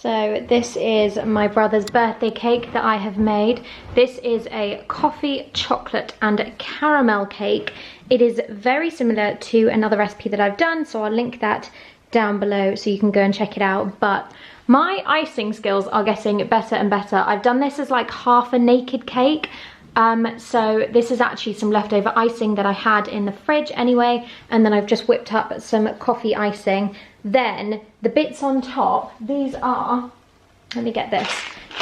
So this is my brother's birthday cake that I have made. This is a coffee, chocolate and caramel cake. It is very similar to another recipe that I've done, so I'll link that down below so you can go and check it out. But my icing skills are getting better and better. I've done this as like half a naked cake. So this is actually some leftover icing that I had in the fridge anyway, and then I've just whipped up some coffee icing. Then the bits on top, these are, let me get this,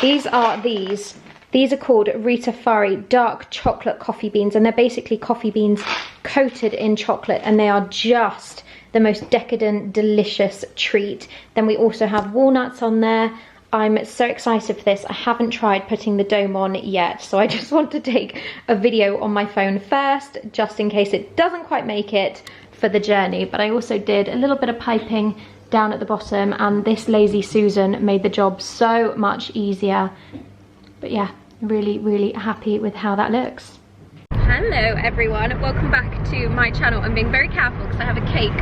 these are called Rita Fari dark chocolate coffee beans, and they're basically coffee beans coated in chocolate, and they are just the most decadent, delicious treat. Then we also have walnuts on there. I'm so excited for this. I haven't tried putting the dome on yet, so I just want to take a video on my phone first, just in case it doesn't quite make it for the journey. But I also did a little bit of piping down at the bottom, and this Lazy Susan made the job so much easier. But yeah, really, really happy with how that looks. Hello everyone, welcome back to my channel. I'm being very careful because I have a cake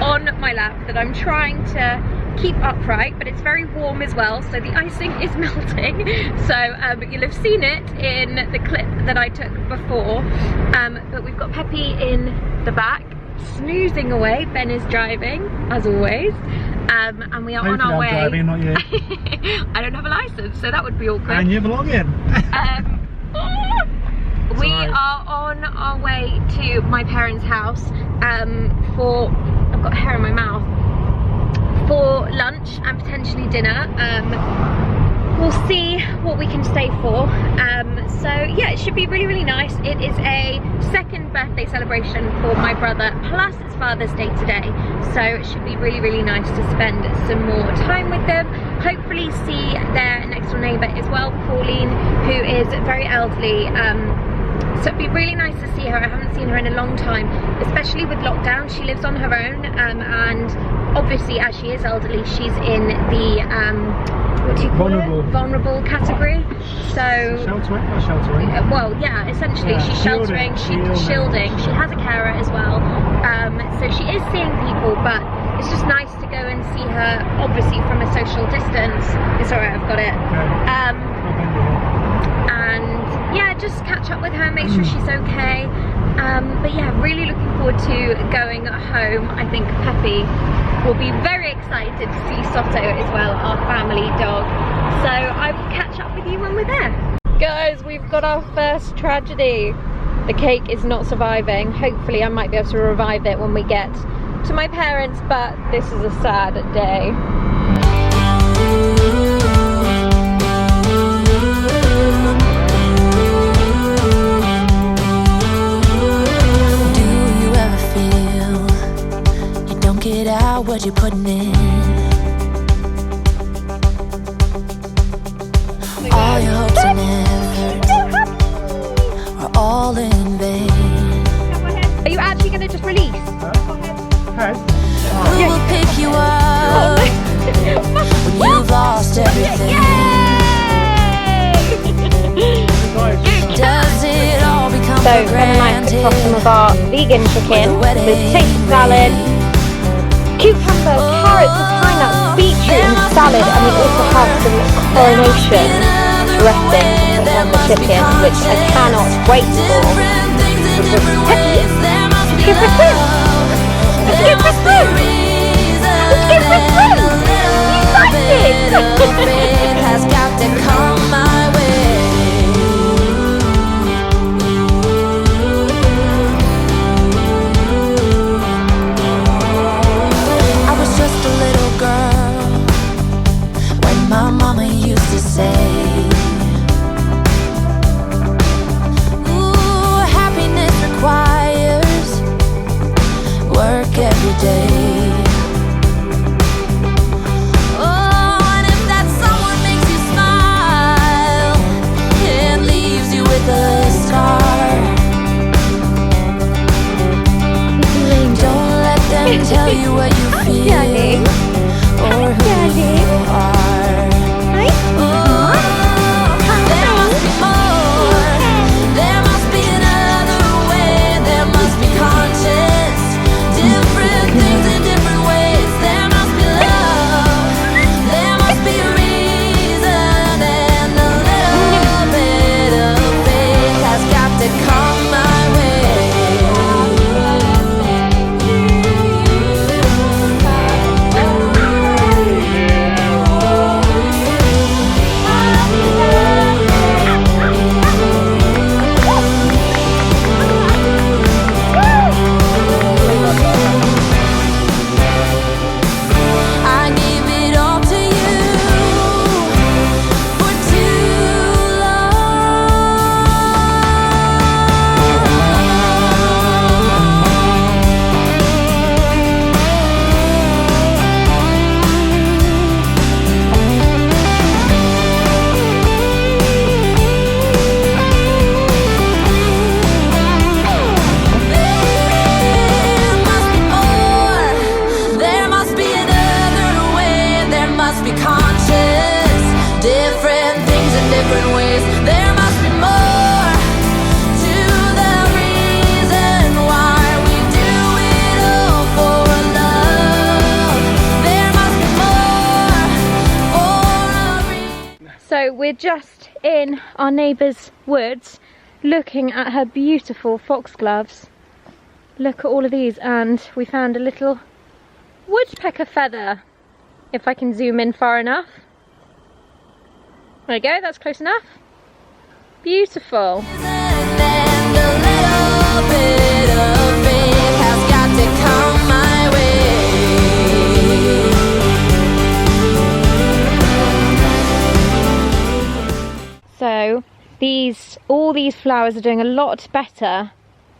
on my lap that I'm trying to keep upright, but it's very warm as well, so the icing is melting. So you'll have seen it in the clip that I took before, but we've got Peppy in the back snoozing away. Ben is driving as always, and we are on our way. I'm driving, not you. I don't have a license, so that would be awkward. And you belong in. We are on our way to my parents' house for, I've got hair in my mouth, for lunch and potentially dinner. We'll see what we can stay for. So yeah, it should be really, really nice. It is a second birthday celebration for my brother, plus it's Father's Day today. So it should be really, really nice to spend some more time with them. Hopefully see their next door neighbour as well, Pauline, who is very elderly. So it'd be really nice to see her. I haven't seen her in a long time, especially with lockdown. She lives on her own, and obviously as she is elderly, she's in the what do you call it? Vulnerable category. So sheltering or sheltering? Well, yeah, essentially she's sheltering, she's shielding. She has a carer as well. So she is seeing people, but it's just nice to go and see her, obviously from a social distance. It's alright, I've got it. And yeah, just catch up with her, make sure she's okay. But yeah, really looking forward to going home. I think Peppy will be very excited to see Soto as well, our family dog. So I will catch up with you when we're there. Guys, we've got our first tragedy. The cake is not surviving. Hopefully I might be able to revive it when we get to my parents, but this is a sad day. Get out what you're putting in. All your hopes and efforts are all in vain. Are you actually going to just release? Who will pick you up when you've lost everything? Does it all become so granted? So, cook some of our vegan chicken with tasty salad, cucumber, carrots, pineapple, beetroot and salad, and we also have some coronation dressing on the chicken, which I cannot wait for. Let's give it through! Let's give it through! Let's give it through! Excited! Has got to come my way. My mama used to say, ooh, happiness requires work every day. Oh, and if that someone must be conscious, different things in different ways. There must be more to the reason why we do it all for love. There must be more for a reason. So we're just in our neighbour's woods looking at her beautiful foxgloves. Look at all of these, and we found a little woodpecker feather. If I can zoom in far enough. There we go, that's close enough. Beautiful. And a little bit of faith has got to come my way. So all these flowers are doing a lot better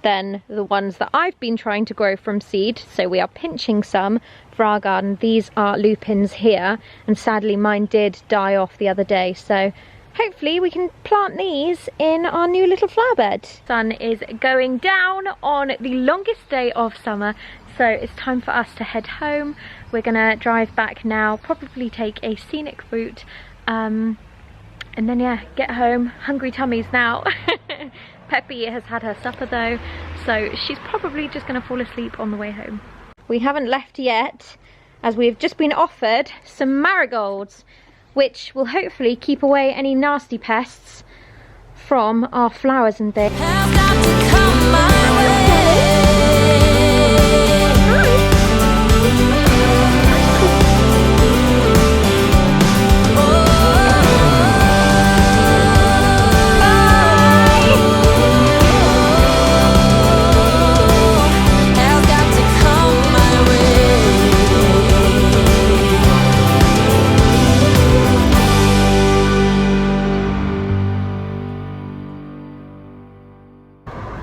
than the ones that I've been trying to grow from seed. So we are pinching some for our garden. These are lupins here, and sadly mine did die off the other day. So hopefully we can plant these in our new little flower bed. Sun is going down on the longest day of summer, so it's time for us to head home. We're gonna drive back now, probably take a scenic route, and then yeah, get home. Hungry tummies now. Peppy has had her supper though, so she's probably just gonna fall asleep on the way home. We haven't left yet, as we've just been offered some marigolds, which will hopefully keep away any nasty pests from our flowers and things. Has got to come my way.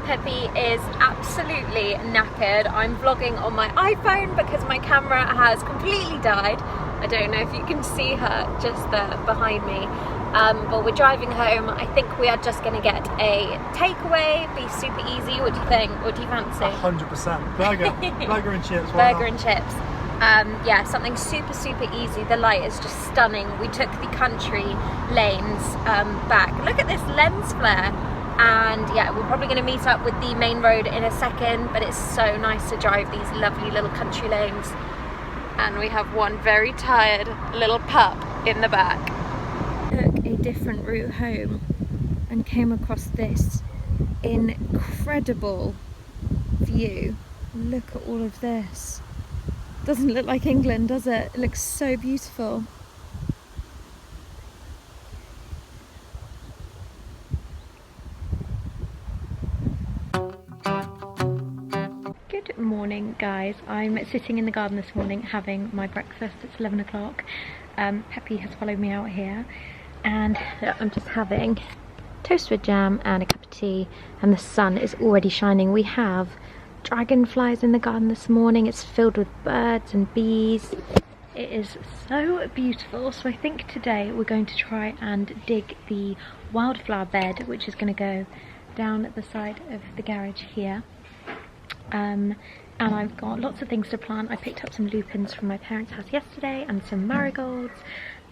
Peppy is absolutely knackered. I'm vlogging on my iPhone because my camera has completely died. I don't know if you can see her just there behind me. But we're driving home. I think we are just going to get a takeaway, be super easy. What do you think? What do you fancy? 100%. Burger. Burger and chips. Burger and chips. Yeah, something super easy. The light is just stunning. We took the country lanes back. Look at this lens flare. And yeah, we're probably going to meet up with the main road in a second, but it's so nice to drive these lovely little country lanes. And we have one very tired little pup in the back. Took a different route home and came across this incredible view. Look at all of this. Doesn't look like England, does it? It looks so beautiful. Good morning guys. I'm sitting in the garden this morning having my breakfast. It's 11 o'clock. Peppy has followed me out here and I'm just having toast with jam and a cup of tea, and the sun is already shining. We have dragonflies in the garden this morning. It's filled with birds and bees. It is so beautiful. So I think today we're going to try and dig the wildflower bed, which is going to go down at the side of the garage here. And I've got lots of things to plant. I picked up some lupins from my parents' house yesterday and some marigolds,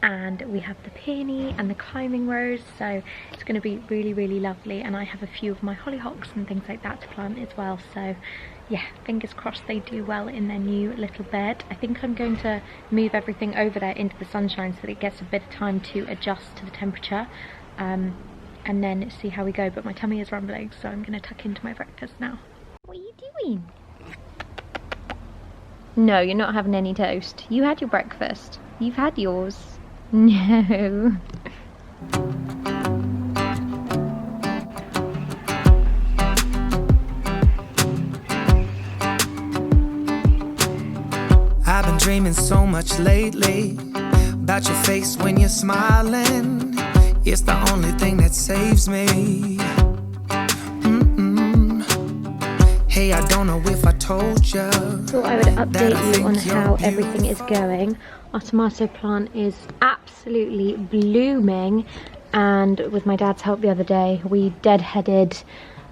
and we have the peony and the climbing rose, so it's going to be really lovely. And I have a few of my hollyhocks and things like that to plant as well, so yeah, fingers crossed they do well in their new little bed. I think I'm going to move everything over there into the sunshine so that it gets a bit of time to adjust to the temperature, and then see how we go. But my tummy is rumbling, so I'm going to tuck into my breakfast now. What are you doing? No, you're not having any toast. You had your breakfast. You've had yours. No. I've been dreaming so much lately about your face when you're smiling. It's the only thing that saves me. Hey, I don't know if I told you. Thought I would update you on how everything is going. Our tomato plant is absolutely blooming, and with my dad's help the other day we deadheaded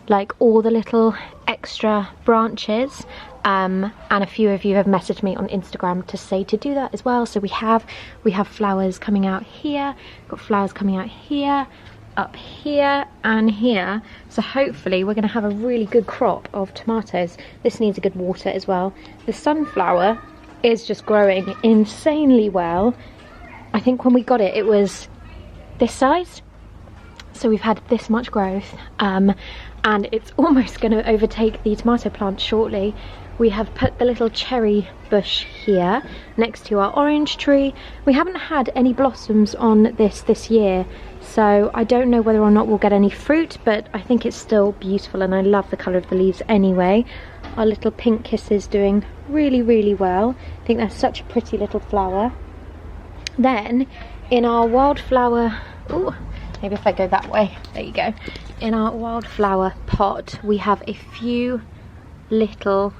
like all the little extra branches, and a few of you have messaged me on Instagram to say to do that as well. So we have flowers coming out here, got flowers coming out here, up here and here. So hopefully we're going to have a really good crop of tomatoes. This needs a good water as well. The sunflower is just growing insanely well. I think when we got it, it was this size. So we've had this much growth, and it's almost going to overtake the tomato plant shortly. We have put the little cherry bush here next to our orange tree. We haven't had any blossoms on this year, so I don't know whether or not we'll get any fruit, but I think it's still beautiful and I love the colour of the leaves anyway. Our little pink kiss is doing really, really well. I think that's such a pretty little flower. Then in our wildflower, ooh, maybe if I go that way, there you go. In our wildflower pot, we have a few little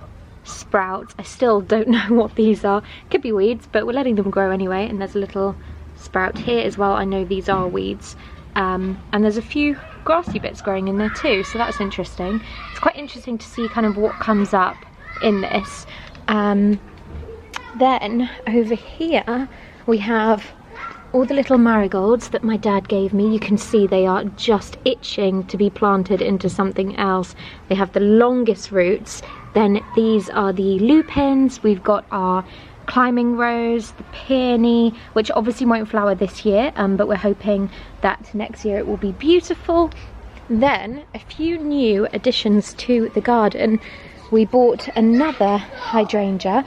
sprouts. I still don't know what these are. Could be weeds, but we're letting them grow anyway. And there's a little sprout here as well. I know these are weeds. And there's a few grassy bits growing in there too, so that's interesting. It's quite interesting to see kind of what comes up in this. Then over here we have all the little marigolds that my dad gave me. You can see they are just itching to be planted into something else. They have the longest roots. Then these are the lupins. We've got our climbing rose, the peony, which obviously won't flower this year, but we're hoping that next year it will be beautiful. Then a few new additions to the garden. We bought another hydrangea.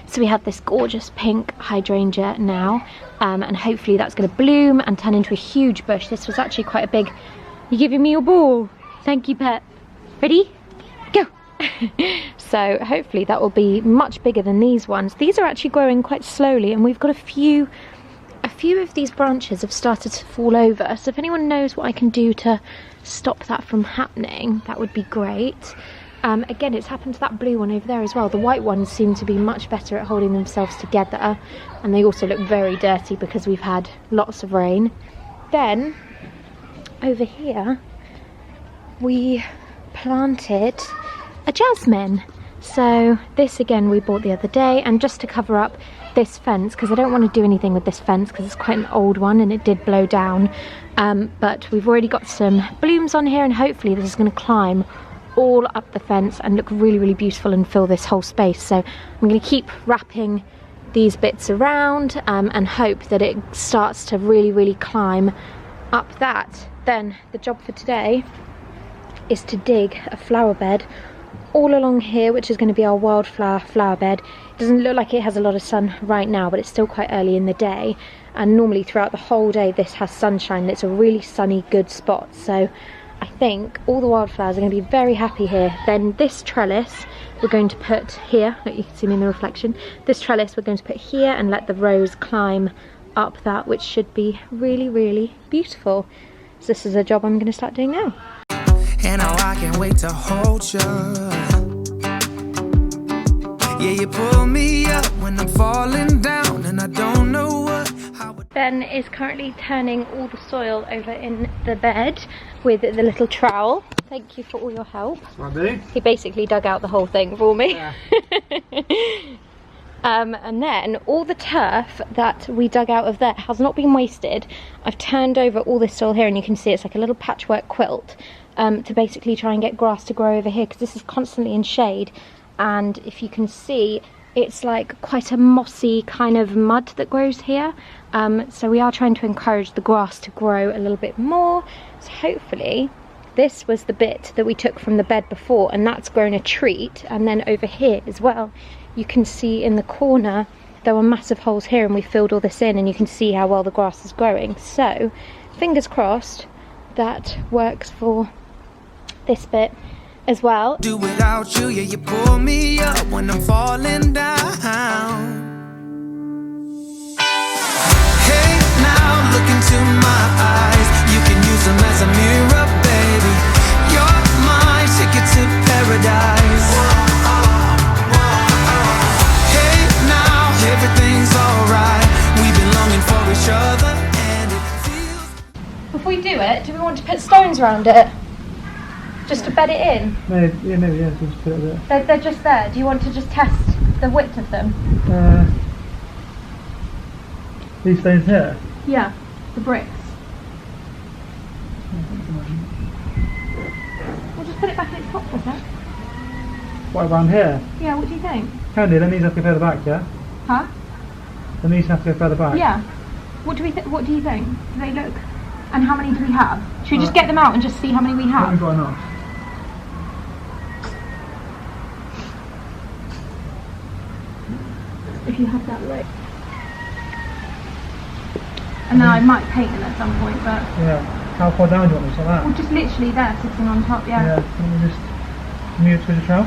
So we have this gorgeous pink hydrangea now, and hopefully that's going to bloom and turn into a huge bush. This was actually quite a big... You're giving me your ball. Thank you, pet. Ready? Go! So hopefully that will be much bigger than these ones. These are actually growing quite slowly, and we've got a few of these branches have started to fall over. So if anyone knows what I can do to stop that from happening, that would be great. Again, it's happened to that blue one over there as well. The white ones seem to be much better at holding themselves together, and they also look very dirty because we've had lots of rain. Then over here we planted a jasmine. So this again we bought the other day, and just to cover up this fence, because I don't want to do anything with this fence because it's quite an old one and it did blow down, but we've already got some blooms on here, and hopefully this is going to climb all up the fence and look really, really beautiful and fill this whole space. So I'm going to keep wrapping these bits around, and hope that it starts to really, really climb up that. Then the job for today is to dig a flower bed all along here, which is going to be our wildflower flower bed. It doesn't look like it has a lot of sun right now, but it's still quite early in the day, and normally throughout the whole day this has sunshine and it's a really sunny, good spot. So I think all the wildflowers are going to be very happy here. Then this trellis we're going to put here. Look, you can see me in the reflection. This trellis we're going to put here and let the rose climb up that, which should be really, really beautiful. So this is a job I'm going to start doing now. And now I can't wait to hold you. Yeah, you pull me up when I'm falling down, and I don't know what. Ben is currently turning all the soil over in the bed with the little trowel. Thank you for all your help. What I do? He basically dug out the whole thing for me. Yeah. And then all the turf that we dug out of there has not been wasted. I've turned over all this soil here, and you can see it's like a little patchwork quilt, to basically try and get grass to grow over here, because this is constantly in shade. And if you can see, it's like quite a mossy kind of mud that grows here. So we are trying to encourage the grass to grow a little bit more. So hopefully, this was the bit that we took from the bed before, and that's grown a treat. And then over here as well, you can see in the corner there were massive holes here, and we filled all this in, and you can see how well the grass is growing. So fingers crossed that works for this bit as well. Do without you, yeah, you pull me up when I'm falling down. Hey, now look into my eyes. You can use them as a mirror, baby. You're my ticket to paradise. Hey, now everything's alright. We've been longing for each other, and it feels. Before we do it, do we want to put stones around it? Just to bed it in? Maybe, yeah, so just put it there. They're just there. Do you want to just test the width of them? These stones here? Yeah, the bricks. We'll just put it back in its top for a sec. What, around here? Yeah, what do you think? Can do, then these have to go further back, yeah? Huh? Then these have to go further back. Yeah. What do you think? Do they look? And how many do we have? Should we just get them out and just see how many we I think have? we've got enough. If you have that right. And then I might paint them at some point, but Yeah. How far down do you want this, like that? well, just literally there, sitting on top. Yeah. Yeah, can we just move to the trowel?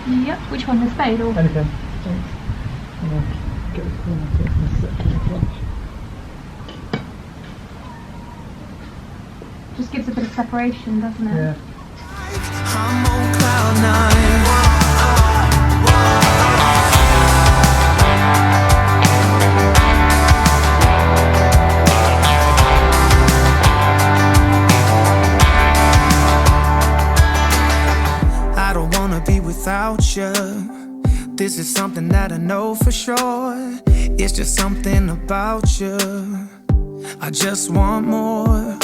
Yep. Which one, the spade or? Anything. Thanks. Get this corner so it's going to sit to the flush. Just gives a bit of separation, doesn't it? Yeah. I'm on cloud nine. I don't wanna be without you. This is something that I know for sure. It's just something about you. I just want more.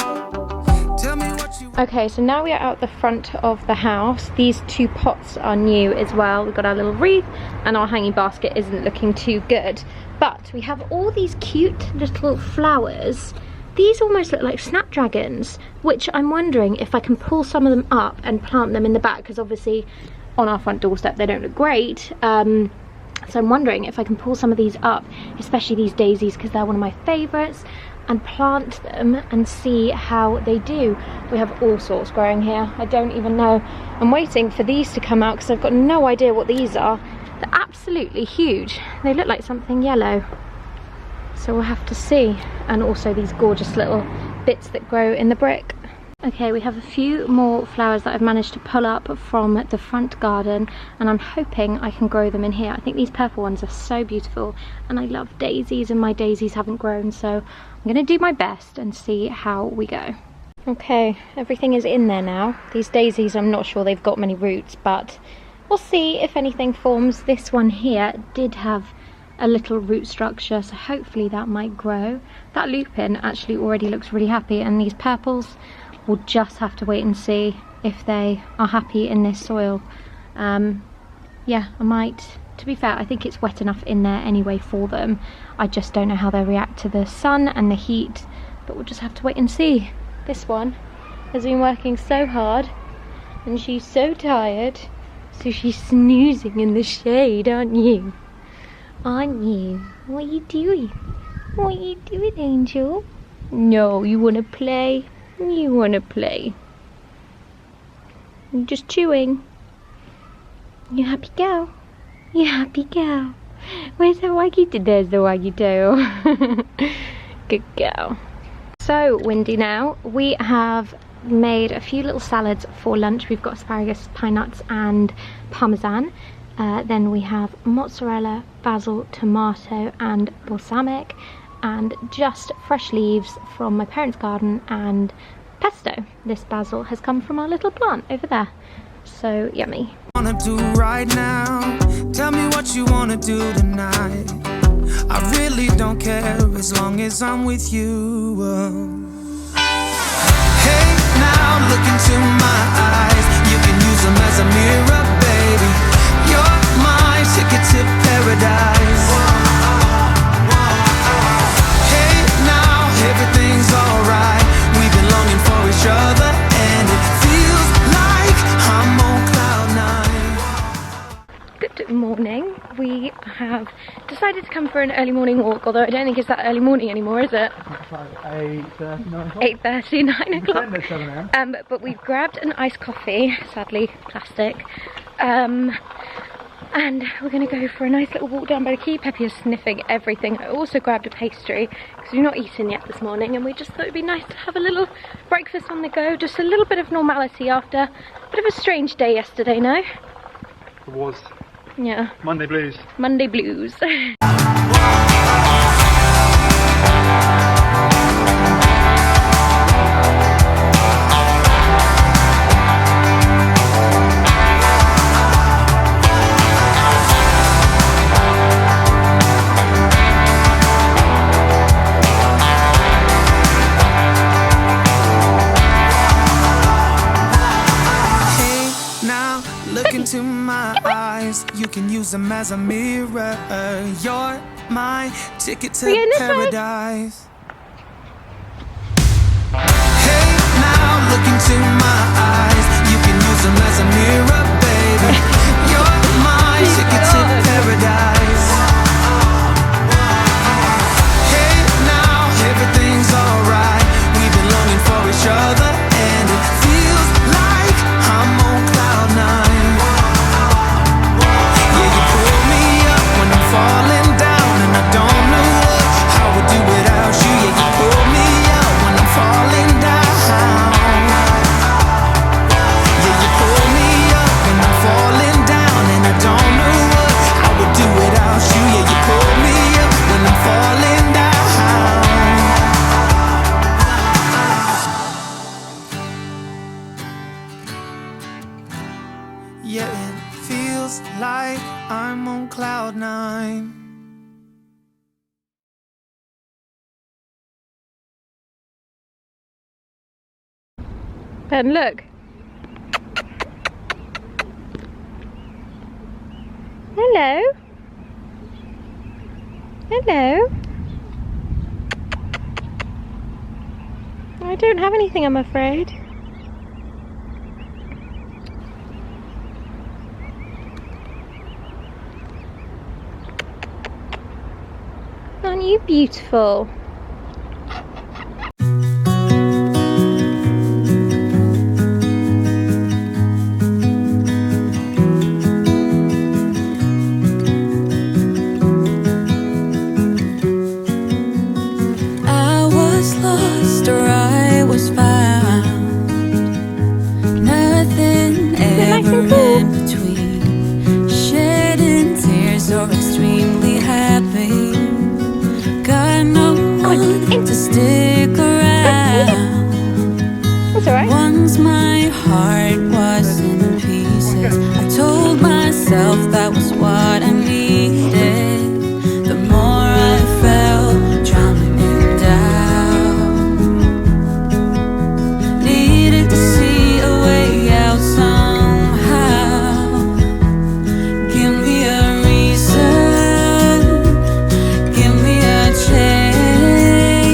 Tell me what you Okay, so now we are out the front of the house. These two pots are new as well. We've got our little wreath and our hanging basket isn't looking too good. But we have all these cute little flowers. These almost look like snapdragons, which I'm wondering if I can pull some of them up and plant them in the back, because obviously on our front doorstep they don't look great. So I'm wondering if I can pull some of these up, especially these daisies, because they're one of my favourites, and plant them and see how they do. We have all sorts growing here. I don't even know. I'm waiting for these to come out because I've got no idea what these are. They're absolutely huge. They look like something yellow. So we'll have to see. And also these gorgeous little bits that grow in the brick. Okay, we have a few more flowers that I've managed to pull up from the front garden, and I'm hoping I can grow them in here. I think these purple ones are so beautiful, and I love daisies, and my daisies haven't grown, so I'm going to do my best and see how we go. Okay, everything is in there now. These daisies, I'm not sure they've got many roots, but we'll see if anything forms. This one here did have a little root structure, so hopefully that might grow. That lupin actually already looks really happy, and these purples, we'll just have to wait and see if they are happy in this soil. Yeah, I might, to be fair, I think it's wet enough in there anyway for them. I just don't know how they react to the sun and the heat, but we'll just have to wait and see. This one has been working so hard and she's so tired, so she's snoozing in the shade, aren't you? Aren't you? What are you doing? What are you doing, Angel? No, you want to play? You want to play? You're just chewing. You happy girl? You happy girl? Where's the waggy? There's the waggy tail. Good girl. So windy now. We have made a few little salads for lunch. We've got asparagus, pine nuts and parmesan. Then we have mozzarella, basil, tomato and balsamic, and just fresh leaves from my parents' garden and pesto. This basil has come from our little plant over there. So yummy. wanna do right now. Tell me what you wanna do tonight. I really don't care as long as I'm with you. Hey, now look into my eyes. You can use them as a mirror, baby. You're my ticket to paradise. Hey, now everything's alright. We've been longing for each other, and it feels like I'm on cloud nine. Good morning. We have decided to come for an early morning walk, although I don't think it's that early morning anymore, is it? It's like 8:30, 9 o'clock. 8:30, 9 o'clock. Pretend it's 7 a.m. But we've grabbed an iced coffee, sadly plastic, and we're going to go for a nice little walk down by the quay. Peppy is sniffing everything. I also grabbed a pastry because we've not eaten yet this morning, and we just thought it would be nice to have a little breakfast on the go, just a little bit of normality after a bit of a strange day yesterday, no? It was Yeah. Monday blues. Monday blues. use them as a mirror. You're my ticket to We're in this way. paradise. Hey, now look into my eyes. You can use them as a mirror, baby. You're my ticket to paradise. Hey, now everything's alright. We've been longing for each other, and it feels like I'm on cloud nine. Yeah, you pull me up when I'm falling down, and I don't know how I would do without you. Yeah, you pull me up when I'm falling down. Yeah, you pull me up when I'm falling down, and I don't know how I would do without you. Yeah, you pull me up when I'm falling down. Yeah, it feels like I'm on cloud nine. Ben, look. Hello. Hello. I don't have anything, I'm afraid. Aren't you beautiful? I was lost or I was found. Nothing ever in between. Shedding tears or extremely happy. Got no one to stick around. That's alright. Once my heart was in pieces, I told myself that was what I needed. The more I felt drowning in doubt, needed to see a way out somehow. Give me a reason, give me a change,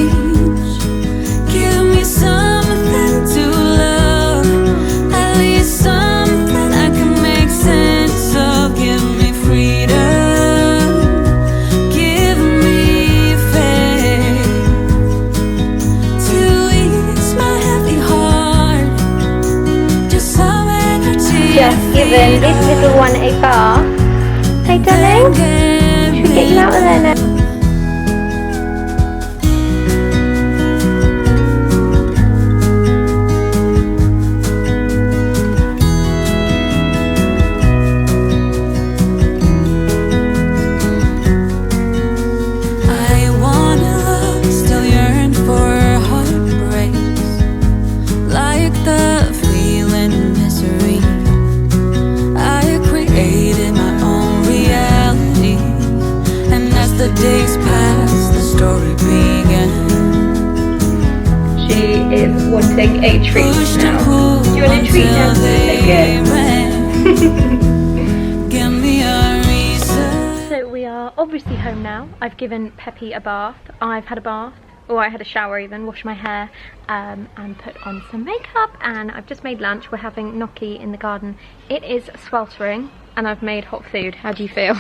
give me something to love, at least something I can make sense of. Give me freedom, give me faith to ease my heavy heart. Just some energy. Just given this little one a bath. Hey darling, should we get you out of there now? I wanna love, still yearn for heartbreaks, like the feeling of misery. I created my own reality, and as the days pass, the story began. She is wanting a treat Pushed and now. pulled Do you want a treat until now? they Good. ran. Give me a reason. So we are obviously home now. I've given Peppy a bath. I've had a bath, or I had a shower even, washed my hair, and put on some makeup, and I've just made lunch. We're having gnocchi in the garden. It is sweltering, and I've made hot food. How do you feel?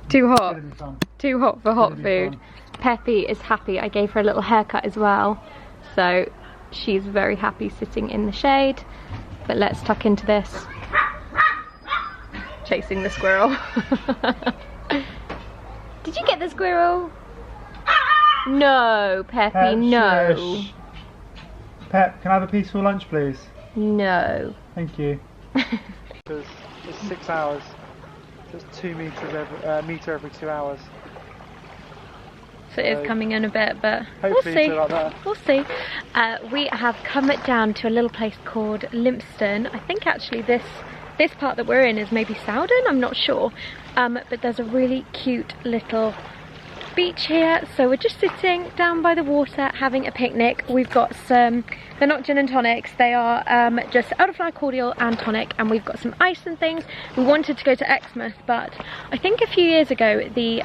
Too hot? It'll be fun. Too hot for hot It'll be food. fun. Peppy is happy. I gave her a little haircut as well, so she's very happy sitting in the shade. But let's tuck into this. Chasing the squirrel. Did you get the squirrel? No, Peppy, Pep, no. shush. Pep, can I have a peaceful lunch, please? No. Thank you. It's 6 hours. So it's 2 meters meter every 2 hours. So it is coming in a bit, but we'll Hopefully see. it's like that. We'll see. We have come down to a little place called Limpston. I think actually this part that we're in is maybe Sowden, I'm not sure. But there's a really cute little beach here, so we're just sitting down by the water having a picnic. We've got some, they're not gin and tonics, they are just elderflower cordial and tonic, and we've got some ice and things. We wanted to go to Exmouth, but I think a few years ago the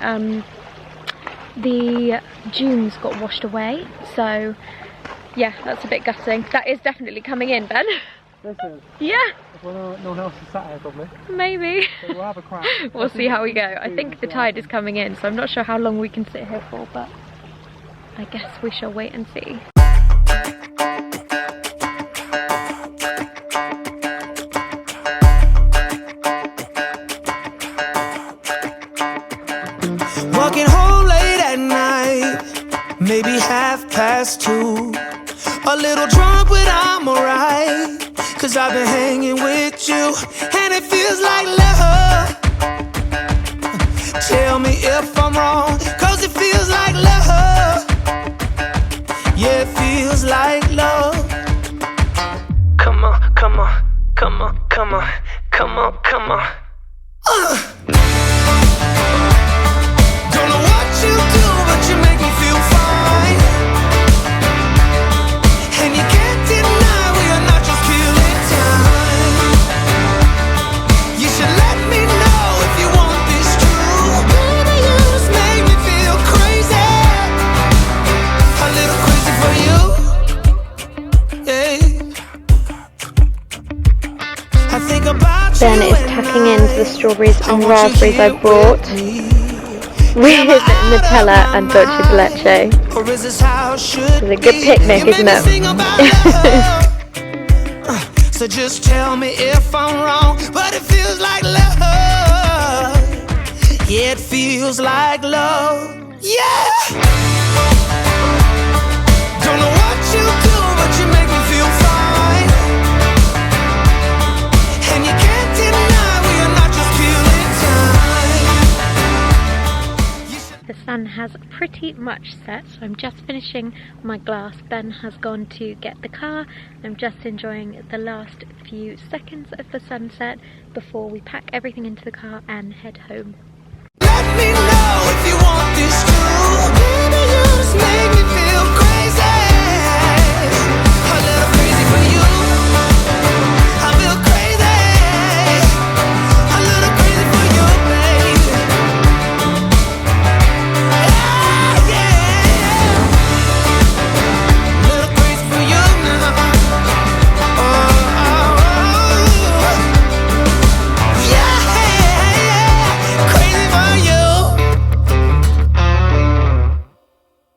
dunes got washed away, so yeah, that's a bit gutting. That is definitely coming in, Ben. This is? Yeah. Well, no one else is sat here probably. Maybe. So we'll have a crack. We'll see how we go. I think the tide is coming in, so I'm not sure how long we can sit here for, but I guess we shall wait and see. Walking home late at night, maybe 2:30. A little drunk, but I'm alright, 'cause I've been hanging with you, and it feels like love. Tell me if I'm wrong, 'cause it feels like love. Yeah, it feels like love. Come on, come on, come on, come on, come on, come on. Don't know what you do, but you make me feel fine. And you can't deny we are not just killing time. You should let me know if you want this true. Baby, you just make me feel crazy. A little crazy for you. Yeah. I think about you. Ben is tucking into the strawberries and raspberries I brought with Nutella and dulce de leche. It's a good picnic, isn't it? So just tell me if I'm wrong, but it feels like love. Yeah, it feels like love. Yeah. Don't know what you do, but you make me feel fine. And you can't deny we are not just killing time. The sun has pretty much set, so I'm just finishing my glass. Ben has gone to get the car. I'm just enjoying the last few seconds of the sunset before we pack everything into the car and head home. Let me know if you